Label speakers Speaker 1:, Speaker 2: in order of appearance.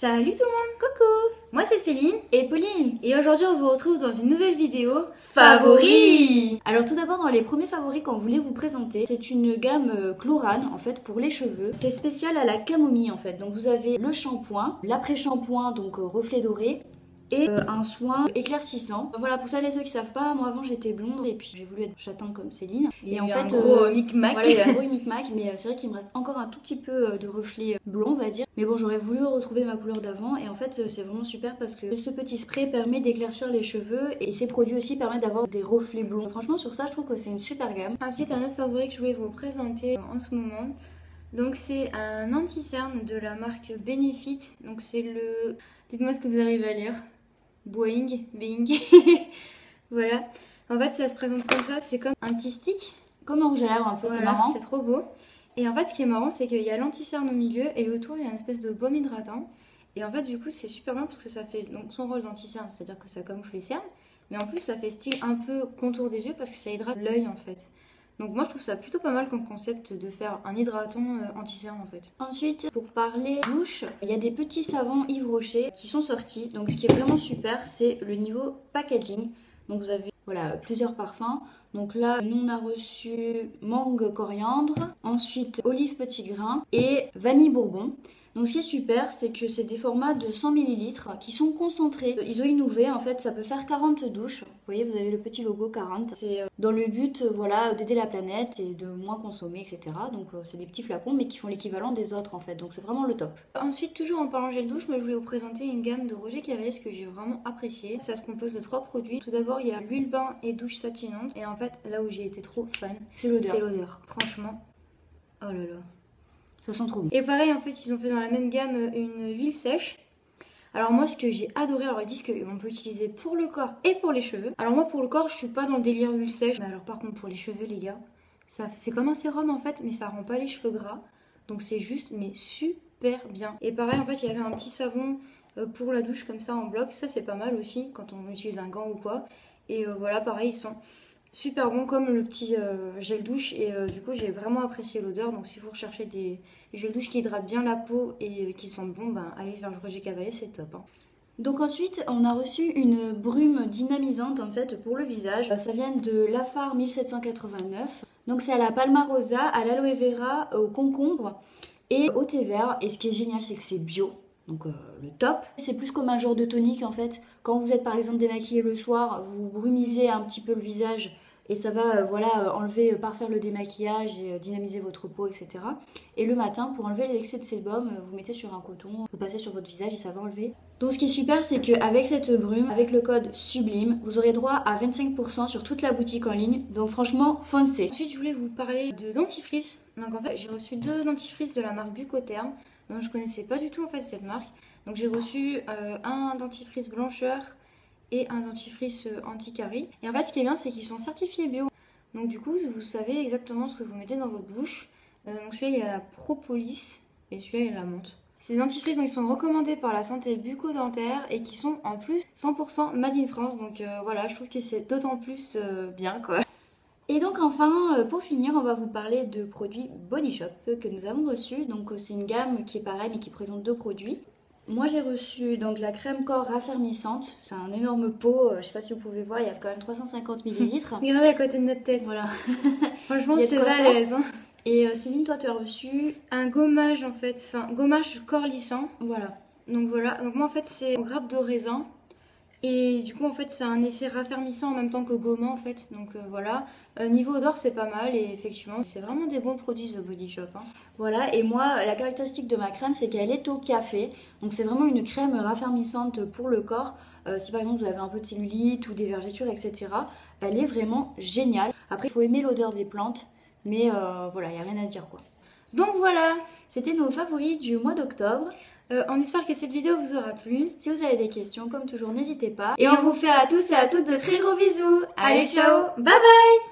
Speaker 1: Salut tout le monde, coucou. Moi c'est Céline
Speaker 2: et Pauline.
Speaker 1: et aujourd'hui on vous retrouve dans une nouvelle vidéo
Speaker 2: Favoris.
Speaker 1: Alors tout d'abord dans les premiers favoris qu'on voulait vous présenter, c'est une gamme Chlorane en fait pour les cheveux. C'est spécial à la camomille en fait. Donc vous avez le shampoing, l'après-shampoing donc reflet doré et un soin éclaircissant. Voilà, pour celles et ceux qui savent pas, moi avant j'étais blonde et puis j'ai voulu être châtain comme Céline.
Speaker 2: Et en fait, gros micmac.
Speaker 1: Voilà, il y a un gros micmac, mais c'est vrai qu'il me reste encore un tout petit peu de reflet blond, on va dire. Mais bon, j'aurais voulu retrouver ma couleur d'avant et en fait c'est vraiment super parce que ce petit spray permet d'éclaircir les cheveux et ces produits aussi permettent d'avoir des reflets blonds. Franchement sur ça je trouve que c'est une super gamme.
Speaker 2: Ensuite, un autre favori que je voulais vous présenter en ce moment. Donc c'est un anti-cerne de la marque Benefit. Donc c'est le... Dites-moi ce que vous arrivez à lire. Boing, Bing. Voilà. En fait ça se présente comme ça, c'est comme un petit stick.
Speaker 1: Comme un rouge à lèvres un peu,
Speaker 2: Voilà,
Speaker 1: c'est marrant.
Speaker 2: c'est trop beau. Et en fait ce qui est marrant c'est qu'il y a l'anti-cerne au milieu et autour il y a une espèce de baume hydratant. Et en fait du coup c'est super bien parce que ça fait donc son rôle d'anti-cerne, c'est-à-dire que ça camoufle les cernes. Mais en plus ça fait style un peu contour des yeux parce que ça hydrate l'œil en fait. Donc moi je trouve ça plutôt pas mal comme concept de faire un hydratant anti-cerne en fait.
Speaker 1: Ensuite, pour parler douche, il y a des petits savons Yves Rocher qui sont sortis. Donc ce qui est vraiment super, c'est le niveau packaging. Donc vous avez voilà, plusieurs parfums. Donc là, nous on a reçu mangue coriandre, ensuite olive petit grain et vanille bourbon. Donc ce qui est super, c'est que c'est des formats de 100 ml qui sont concentrés. Isoline UV, en fait, ça peut faire 40 douches. Vous voyez, vous avez le petit logo 40. C'est dans le but voilà, d'aider la planète et de moins consommer, etc. Donc c'est des petits flacons, mais qui font l'équivalent des autres, en fait. Donc c'est vraiment le top.
Speaker 2: Ensuite, toujours en parlant gel douche, moi je voulais vous présenter une gamme de Roger Cavalier que j'ai vraiment apprécié. Ça se compose de 3 produits. Tout d'abord, il y a l'huile bain et douche satinante. Et en fait, là où j'ai été trop fan,
Speaker 1: C'est l'odeur.
Speaker 2: c'est l'odeur. Franchement, oh là là.
Speaker 1: Ça sent trop bon.
Speaker 2: Et pareil, en fait, ils ont fait dans la même gamme une huile sèche. Alors moi, ce que j'ai adoré, alors ils disent qu'on peut utiliser pour le corps et pour les cheveux. Alors moi, pour le corps, je suis pas dans le délire huile sèche. Mais alors par contre, pour les cheveux, les gars, c'est comme un sérum en fait, mais ça rend pas les cheveux gras. Donc c'est juste, mais super bien. Et pareil, en fait, il y avait un petit savon pour la douche comme ça en bloc. Ça, c'est pas mal aussi quand on utilise un gant ou quoi. Et voilà, pareil, ils sont... super bon comme le petit gel douche et du coup j'ai vraiment apprécié l'odeur. Donc si vous recherchez des gels douche qui hydratent bien la peau et qui sentent bon, ben allez vers Roger Cavalier, c'est top hein.
Speaker 1: Donc ensuite, on a reçu une brume dynamisante en fait pour le visage. Ça vient de Lafar 1789. Donc c'est à la palmarosa, à l'aloe vera, au concombre et au thé vert. Et ce qui est génial, c'est que c'est bio. Donc le top. C'est plus comme un genre de tonique en fait. Quand vous êtes par exemple démaquillé le soir, vous brumisez un petit peu le visage et ça va voilà, enlever, parfaire le démaquillage et dynamiser votre peau, etc. Et le matin, pour enlever l'excès de sébum, vous mettez sur un coton, vous passez sur votre visage et ça va enlever. Donc ce qui est super, c'est qu'avec cette brume, avec le code SUBLIME, vous aurez droit à 25% sur toute la boutique en ligne. Donc franchement, foncez.
Speaker 2: Ensuite, je voulais vous parler de dentifrice. Donc en fait, j'ai reçu 2 dentifrices de la marque Bucotherm. Donc je connaissais pas du tout en fait cette marque. Donc j'ai reçu un dentifrice blancheur et un dentifrice anti-carie. Et en fait ce qui est bien c'est qu'ils sont certifiés bio. Donc du coup vous savez exactement ce que vous mettez dans votre bouche. Donc celui-là il y a la propolis et celui-là il y a la menthe. Ces dentifrices donc, ils sont recommandés par la santé bucco-dentaire et qui sont en plus 100% made in France. Donc voilà, je trouve que c'est d'autant plus bien quoi.
Speaker 1: Et donc enfin, pour finir, on va vous parler de produits Body Shop que nous avons reçus. Donc c'est une gamme qui est pareille mais qui présente 2 produits. Moi j'ai reçu donc la crème corps raffermissante, c'est un énorme pot, je sais pas si vous pouvez voir, il y a quand même 350 ml.
Speaker 2: Regardez à côté de notre tête.
Speaker 1: Voilà.
Speaker 2: Franchement c'est balèze hein.
Speaker 1: Et Céline, toi tu as reçu
Speaker 2: un gommage en fait, enfin gommage corps lissant.
Speaker 1: Voilà.
Speaker 2: Donc voilà, donc moi en fait c'est en grappe de raisin. Et du coup en fait c'est un effet raffermissant en même temps que gommant en fait. Donc voilà, niveau odeur c'est pas mal et effectivement c'est vraiment des bons produits The Body Shop hein.
Speaker 1: Voilà, et moi la caractéristique de ma crème c'est qu'elle est au café. Donc c'est vraiment une crème raffermissante pour le corps. Si par exemple vous avez un peu de cellulite ou des vergetures etc. Elle est vraiment géniale. Après il faut aimer l'odeur des plantes. Mais voilà, il n'y a rien à dire quoi.
Speaker 2: Donc voilà,
Speaker 1: c'était nos favoris du mois d'octobre.
Speaker 2: On espère que cette vidéo vous aura plu.
Speaker 1: Si vous avez des questions, comme toujours, n'hésitez pas.
Speaker 2: Et on vous fait à tous et à toutes de très gros bisous. Allez, ciao, bye bye.